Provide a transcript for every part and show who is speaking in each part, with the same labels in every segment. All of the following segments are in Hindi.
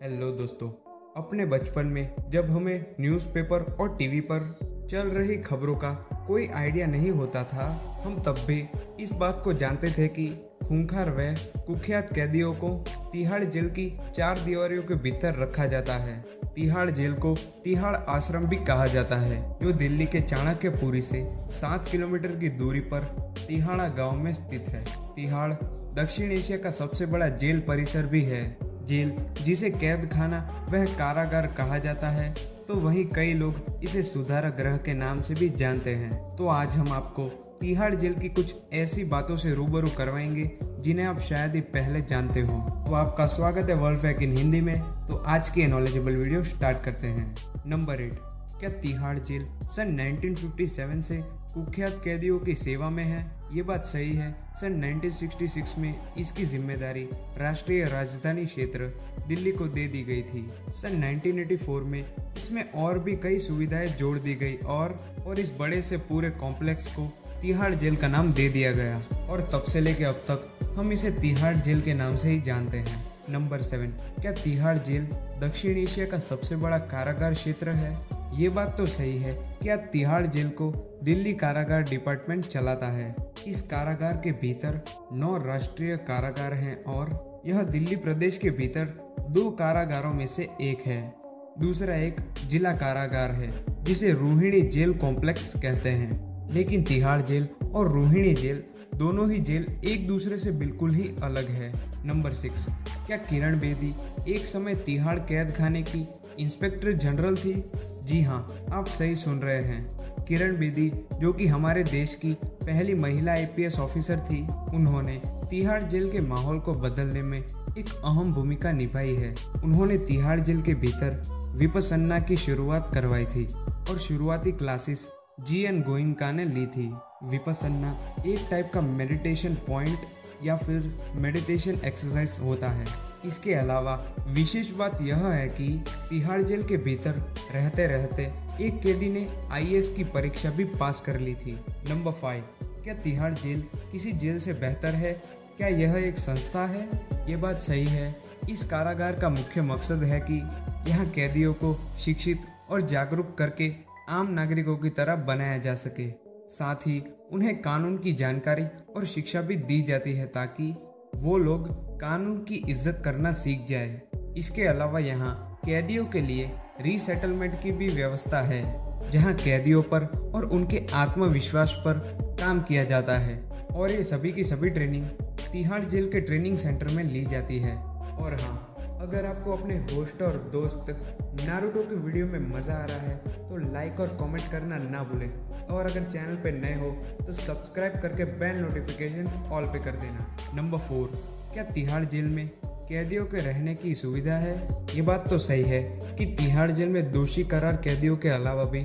Speaker 1: हेलो दोस्तों। अपने बचपन में जब हमें न्यूज़पेपर और टीवी पर चल रही खबरों का कोई आइडिया नहीं होता था, हम तब भी इस बात को जानते थे कि खूंखार व कुख्यात कैदियों को तिहाड़ जेल की चार दीवारों के भीतर रखा जाता है। तिहाड़ जेल को तिहाड़ आश्रम भी कहा जाता है, जो दिल्ली के चाणक्यपुरी से 7 किलोमीटर की दूरी पर तिहाड़ा गांव में स्थित है। तिहाड़ दक्षिण एशिया का सबसे बड़ा जेल परिसर भी है। जेल जिसे कैद खाना वह कारागार कहा जाता है, तो वहीं कई लोग इसे सुधार गृह के नाम से भी जानते हैं। तो आज हम आपको तिहाड़ जेल की कुछ ऐसी बातों से रूबरू करवाएंगे जिन्हें आप शायद ही पहले जानते हो। तो आपका स्वागत है वर्ल्ड फैक्ट इन हिंदी में। तो आज की नॉलेजेबल वीडियो स्टार्ट करते हैं। नंबर 8, क्या तिहाड़ जेल सन 1957 से कुख्यात कैदियों की सेवा में है? ये बात सही है। सन 1966 में इसकी जिम्मेदारी राष्ट्रीय राजधानी क्षेत्र दिल्ली को दे दी गई थी। सन 1984 में इसमें और भी कई सुविधाएं जोड़ दी गई और इस बड़े से पूरे कॉम्प्लेक्स को तिहाड़ जेल का नाम दे दिया गया और तब से लेकर अब तक हम इसे तिहाड़ जेल के नाम से ही जानते हैं। नंबर 7, क्या तिहाड़ जेल दक्षिण एशिया का सबसे बड़ा कारागार क्षेत्र है? ये बात तो सही है। क्या तिहाड़ जेल को दिल्ली कारागार डिपार्टमेंट चलाता है। इस कारागार के भीतर 9 राष्ट्रीय कारागार हैं और यह दिल्ली प्रदेश के भीतर 2 कारागारों में से एक है। दूसरा एक जिला कारागार है जिसे रोहिणी जेल कॉम्प्लेक्स कहते हैं। लेकिन तिहाड़ जेल और रोहिणी जेल दोनों ही जेल एक दूसरे से बिल्कुल ही अलग है। नंबर 6, क्या किरण बेदी एक समय तिहाड़ कैद खाने की इंस्पेक्टर जनरल थी? जी हाँ, आप सही सुन रहे हैं। किरण बेदी, जो कि हमारे देश की पहली महिला आईपीएस ऑफिसर थी, उन्होंने तिहाड़ जेल के माहौल को बदलने में एक अहम भूमिका निभाई है। उन्होंने तिहाड़ जेल के भीतर विपस्सना की शुरुआत करवाई थी और शुरुआती क्लासेस जीएन गोइंका ने ली थी। विपस्सना एक टाइप का मेडिटेशन पॉइंट या फिर मेडिटेशन एक्सरसाइज होता है। इसके अलावा विशेष बात यह है कि तिहाड़ जेल के भीतर रहते रहते एक कैदी ने आईएएस की परीक्षा भी पास कर ली थी। नंबर 5, क्या तिहाड़ जेल किसी जेल से बेहतर है? क्या यह एक संस्था है? ये बात सही है। इस कारागार का मुख्य मकसद है कि यहाँ कैदियों को शिक्षित और जागरूक करके आम नागरिकों की तरह बनाया जा सके। साथ ही उन्हें कानून की जानकारी और शिक्षा भी दी जाती है ताकि वो लोग कानून की इज्जत करना सीख जाए। इसके अलावा यहाँ कैदियों के लिए रीसेटलमेंट की भी व्यवस्था है, जहाँ कैदियों पर और उनके आत्मविश्वास पर काम किया जाता है और ये सभी की सभी ट्रेनिंग तिहाड़ जेल के ट्रेनिंग सेंटर में ली जाती है। और हाँ, अगर आपको अपने होस्ट और दोस्त नारुतो की वीडियो में मज़ा आ रहा है तो लाइक और कमेंट करना ना भूलें और अगर चैनल पे नए हो तो सब्सक्राइब करके बेल नोटिफिकेशन ऑल पे कर देना। नंबर 4, क्या तिहाड़ जेल में कैदियों के रहने की सुविधा है? ये बात तो सही है कि तिहाड़ जेल में दोषी करार कैदियों के अलावा भी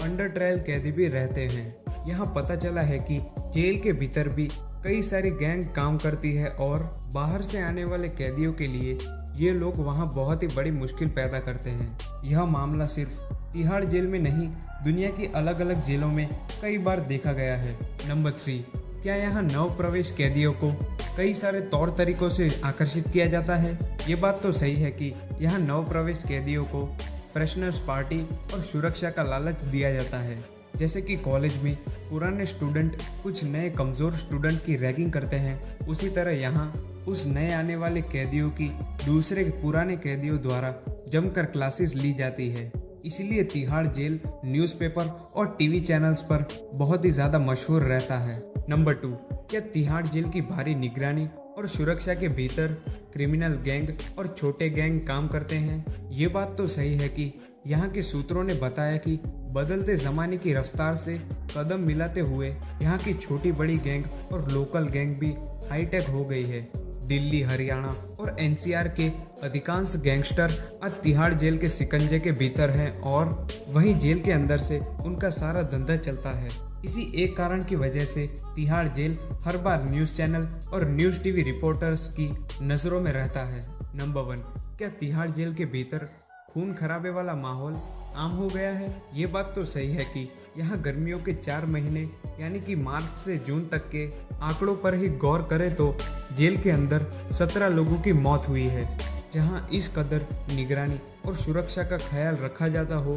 Speaker 1: अंडर ट्रायल कैदी भी रहते हैं। यहाँ पता चला है कि जेल के भीतर भी कई सारी गैंग काम करती है और बाहर से आने वाले कैदियों के लिए ये लोग वहाँ बहुत ही बड़ी मुश्किल पैदा करते हैं। यह मामला सिर्फ तिहाड़ जेल में नहीं, दुनिया की अलग अलग जेलों में कई बार देखा गया है। नंबर 3, क्या यहाँ नव प्रवेश कैदियों को कई सारे तौर तरीकों से आकर्षित किया जाता है? ये बात तो सही है कि यहाँ नव प्रवेश कैदियों को फ्रेशनर्स पार्टी और सुरक्षा का लालच दिया जाता है। जैसे कि कॉलेज में पुराने स्टूडेंट कुछ नए कमज़ोर स्टूडेंट की रैगिंग करते हैं, उसी तरह यहाँ उस नए आने वाले कैदियों की दूसरे पुराने कैदियों द्वारा जमकर क्लासेस ली जाती है। इसलिए तिहाड़ जेल न्यूज़पेपर और टीवी चैनल्स पर बहुत ही ज़्यादा मशहूर रहता है। नंबर 2, क्या तिहाड़ जेल की भारी निगरानी और सुरक्षा के भीतर क्रिमिनल गैंग और छोटे गैंग काम करते हैं? ये बात तो सही है कि यहाँ के सूत्रों ने बताया कि बदलते ज़माने की रफ्तार से कदम मिलाते हुए यहाँ की छोटी बड़ी गैंग और लोकल गैंग भी हाईटेक हो गई है। दिल्ली, हरियाणा और एनसीआर के अधिकांश गैंगस्टर आज तिहाड़ जेल के शिकंजे के भीतर हैं और वहीं जेल के अंदर से उनका सारा धंधा चलता है। इसी एक कारण की वजह से तिहाड़ जेल हर बार न्यूज़ चैनल और न्यूज़ टीवी रिपोर्टर्स की नज़रों में रहता है। नंबर 1, क्या तिहाड़ जेल के भीतर खून खराबे वाला माहौल आम हो गया है? ये बात तो सही है कि यहाँ गर्मियों के 4 महीने यानी कि मार्च से जून तक के आंकड़ों पर ही गौर करें तो जेल के अंदर 17 लोगों की मौत हुई है। जहां इस कदर निगरानी और सुरक्षा का ख्याल रखा जाता हो,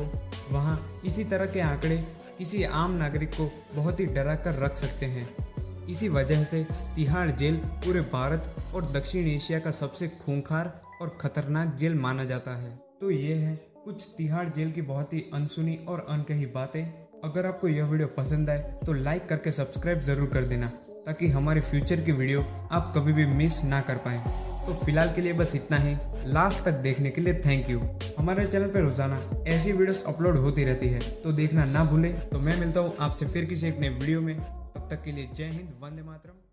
Speaker 1: वहां इसी तरह के आंकड़े किसी आम नागरिक को बहुत ही डरा कर रख सकते हैं। इसी वजह से तिहाड़ जेल पूरे भारत और दक्षिण एशिया का सबसे खूंखार और खतरनाक जेल माना जाता है। तो ये है कुछ तिहाड़ जेल की बहुत ही अनसुनी और अनकही बातें। अगर आपको यह वीडियो पसंद आए तो लाइक करके सब्सक्राइब जरूर कर देना, ताकि हमारे फ्यूचर की वीडियो आप कभी भी मिस ना कर पाएं। तो फिलहाल के लिए बस इतना ही। लास्ट तक देखने के लिए थैंक यू। हमारे चैनल पर रोजाना ऐसी वीडियोस अपलोड होती रहती है, तो देखना ना भूलें। तो मैं मिलता हूँ आपसे फिर किसी एक नए वीडियो में। तब तक के लिए जय हिंद, वंदे मातरम।